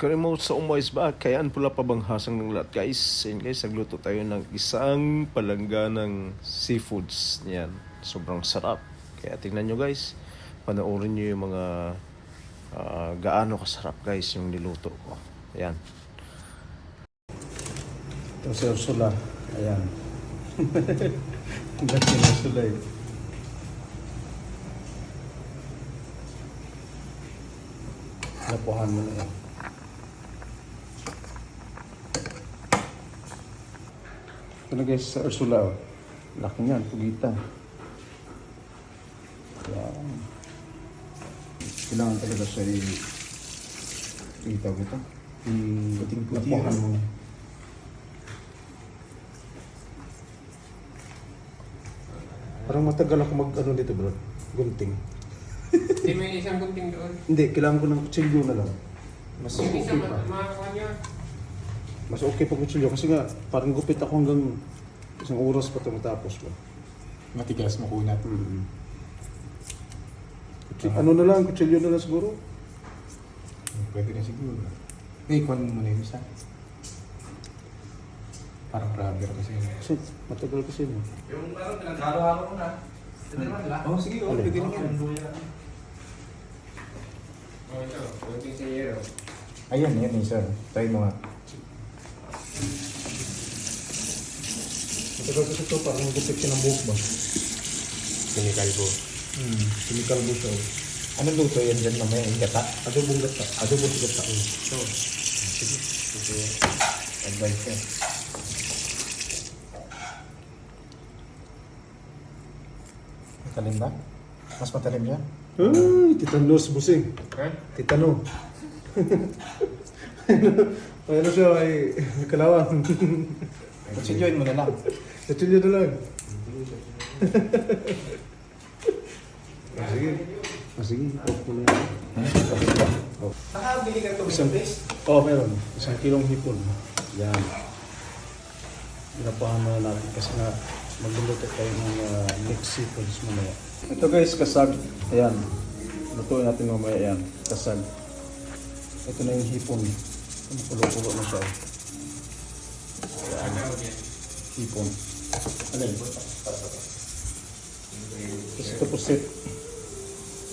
Karimot sa umays ba? Kayaan pula pabanghasang ng lahat guys. Yan guys, nagluto tayo ng isang palangganang seafoods. Yan, sobrang sarap. Kaya tingnan nyo guys, panoorin nyo yung mga gaano kasarap guys yung niluto ko. Ayan. Ito si Ursula. Ayan. Ang ganda si Ursula eh. Napuhan mo na yan. Ito na guys, sa Ursula. Laki niyan, pugitan. Yan. Kailangan talaga siya itawag ito. Napuhan mo. Parang matagal ako mag-ano dito bro. Gunting. Hindi may isang gunting doon. Hindi, kailangan ko ng kutsilyo na lang. Mas Yung okay isang pa. makakuha niya. Mas okay pa kutsilyo kasi nga parang gupit ako hanggang isang oras pa ito matapos ba. Matigas makunat. Ano na lang, kutsilyo na lang siguro. Pwede na siguro. Kung mo na yung isa. Parang rubber kasi. Kasi matagal kasi no. Yung parang pinag-haro-haro mo na. Oh, sige. Oh, pwede naman. Oh, ito. Gunting sa yero. Ayan, yan isa. Try mo nga. Matagal kasi ito parang gupit siya ng buhok ba. Chemical ko. Chemical mo siya. Anong luto yan dyan mamaya? Yung gata? Adobong gata. Adobong gata. So, sige. Sige. Advice ka. Matalim ba? Mas matalim yan? Ay, titanos busing. Ha? Titano. Ano siya ay kalawang. Kutsilyoin mo na lang. Kutsilyo na lang. Sige. Sige, off mo na yan. Nakabili ka ito Isang, meron. 1 kilong hipon. Yan. Pinapahan mo na natin kasi nga magluluto tayo ng mixed seafoods mamaya. Ito guys, kasag. Ayan. Lutuin natin mamaya yan. Kasag. Ito na yung hipon. Pulo-pulo na siya. Ayan. Hipon. Alin? Tapos ito pusit.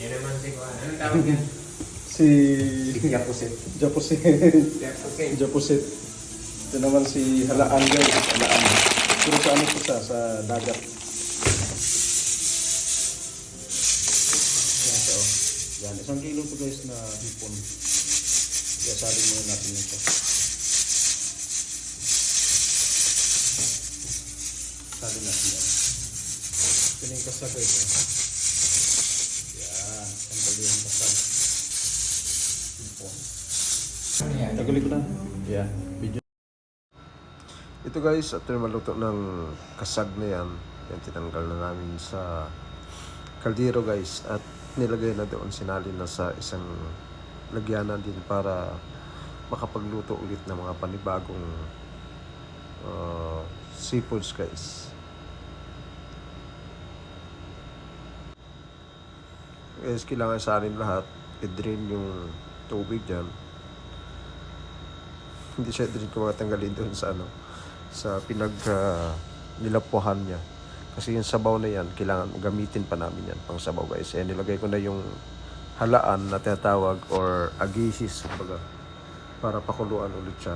Yan naman si Juan. Anong tawag yan? Si Yapusit. Japusit. Okay. Japusit. Ito naman si Halaan guys. Halaan. Pero sa ano ito sa dagat. Yan siya oh. Yan. 1 kilo to guys na hipon. Kaya sabi muna natin ito. Sabi natin yan. Ito na yung kasag guys. Yan. Ang bali yung kasag. Hipon. Ano yan? Tagulik ko na. Yeah. Video. Ito guys, after maluto ng kasag na yan, yan tinanggal na namin sa kaldero guys at nilagay na doon, sinalin na sa isang lagyanan din para makapagluto ulit ng mga panibagong seafoods guys. Guys, kailangan sa amin lahat i-drain yung tubig dyan. Hindi siya din ko matanggalin doon sa sa nilapuhan niya. Kasi yung sabaw na yan, kailangan gamitin pa namin yan pang sabaw guys. Eh, nilagay ko na yung halaan na tinatawag or agisis kumbaga, para pakuluan ulit siya.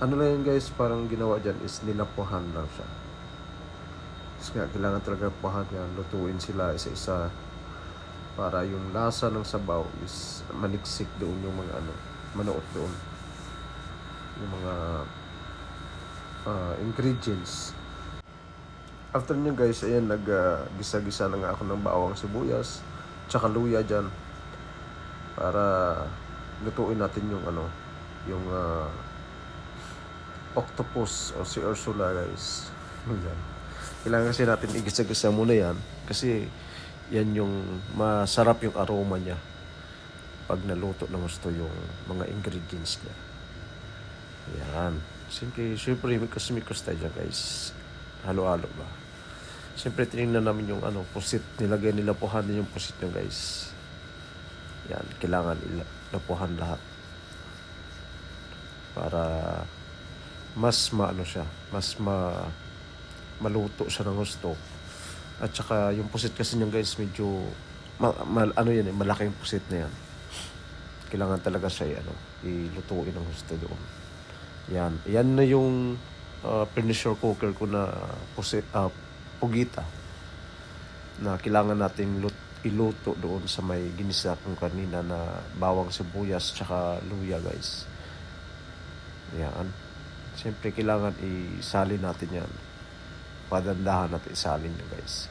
Ano lang yun guys, parang ginawa dyan is nilapuhan lang siya. Kasi nga, kailangan talaga puhan yan, lutuin sila isa-isa para yung lasa ng sabaw is maniksik doon yung mga manuot doon. Yung mga ingredients. After nyo guys, ayan, gisa-gisa na nga ako ng bawang sibuyas tsaka luya dyan para lutuin natin yung yung octopus o si Ursula guys. Yan. Kailangan kasi natin igisa-gisa muna yan kasi yan yung masarap yung aroma niya pag naluto na gusto yung mga ingredients niya. Yan. Siyempre, may kasmikos tayo dyan guys. Halo-halo ba? Siyempre, tinignan namin yung pusit. Nilagay nila puhan din yung pusit nyo guys. Yan. Kailangan lapuhan lahat. para mas maano siya, maluto siya ng gusto. At saka yung pusit kasi niyan guys, medyo ano yan eh, malaking pusit na yan. Kailangan talaga siya ilutuin ng gusto doon. Yan na yung pressure cooker ko na pugita na kailangan nating iluto doon sa may ginisa kong kanina na bawang sibuyas tsaka luya guys. Yan. Siyempre kailangan isalin natin yan. Padandahan natin isalin yan guys.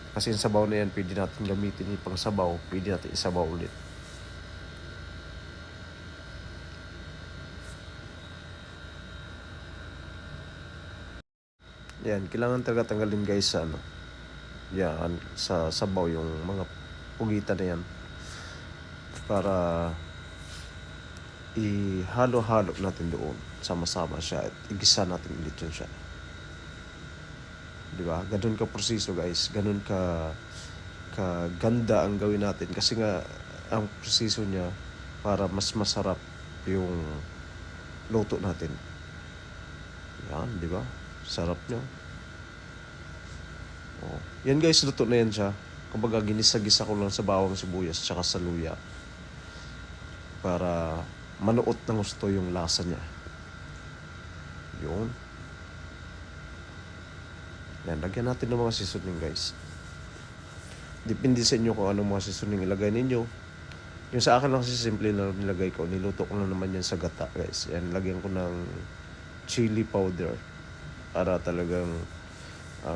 Kasi yung sabaw na yan, pwede natin gamitin yung pang sabaw, pwede natin isabaw ulit. Yan, kailangan talaga tanggalin guys sa yan, sa sabaw yung mga pugita na yan. Para ihalo-halo natin doon. Sama-sama siya at igisa natin ulit yun siya. Diba? Ganun ka proseso guys. Ganun ka ganda ang gawin natin. Kasi nga, ang proseso niya para mas masarap yung luto natin. Yan, di ba? Sarap niya. Oh. Yan guys, luto na yan siya. Kumbaga, ginisa-gisa ko lang sa bawang sibuyas tsaka sa luya. Para manuot ng gusto yung lasa niya. Yun. Yan, lagyan natin ng mga seasoning guys. Depende sa inyo kung anong mga seasoning ilagay ninyo. Yung sa akin lang kasi simple na nilagay ko. Niluto ko lang naman yan sa gata guys. Yan, lagyan ko ng chili powder. Para talagang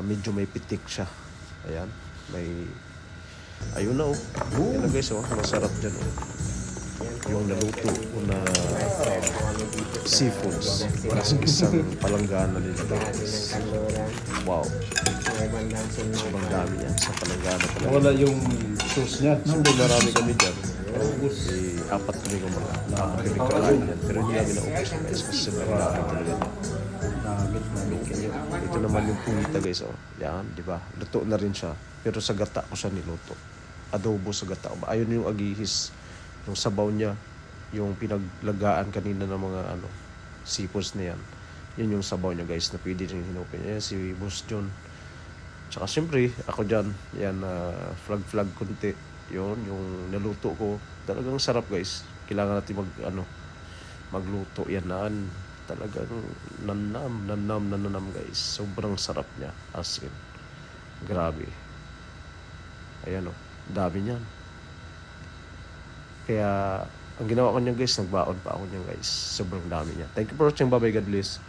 medyo may pitik siya. Ayan. Ayun na oh. Yan na guys oh. Masarap dyan oh. Yung naluto ko na seafoods. Kasi isang palanggana nila guys. Wow. Sobrang dami yan sa palanggana pala. Wala yung sauce niya. Siyempre marami kami dyan. Apat kami kakain yan. Pero hindi namin naubos guys. Kasi sobrang dami talaga yan. Ito naman yung pungita guys oh. Yan, di ba? Luto na rin siya. Pero sa gata ko siya niluto. Adobo sa gata. Ayun yung agihis. Yung sabaw niya. Yung pinaglagaan kanina ng mga seafoods na yan. Yun yung sabaw niya guys na pwede rin hinupin. Ayan si Boss John. Tsaka siyempre ako dyan. Yan flag konti. Yun yung naluto ko. Talagang sarap guys. Kailangan natin magluto yan na talagang nanam guys. Sobrang sarap niya. As in. Grabe. Ayan o. Dami niyan. Kaya ang ginawa ko niyan guys, nagbaon pa ako niyan guys. Sobrang dami niya. Thank you for watching. Bye bye. God bless.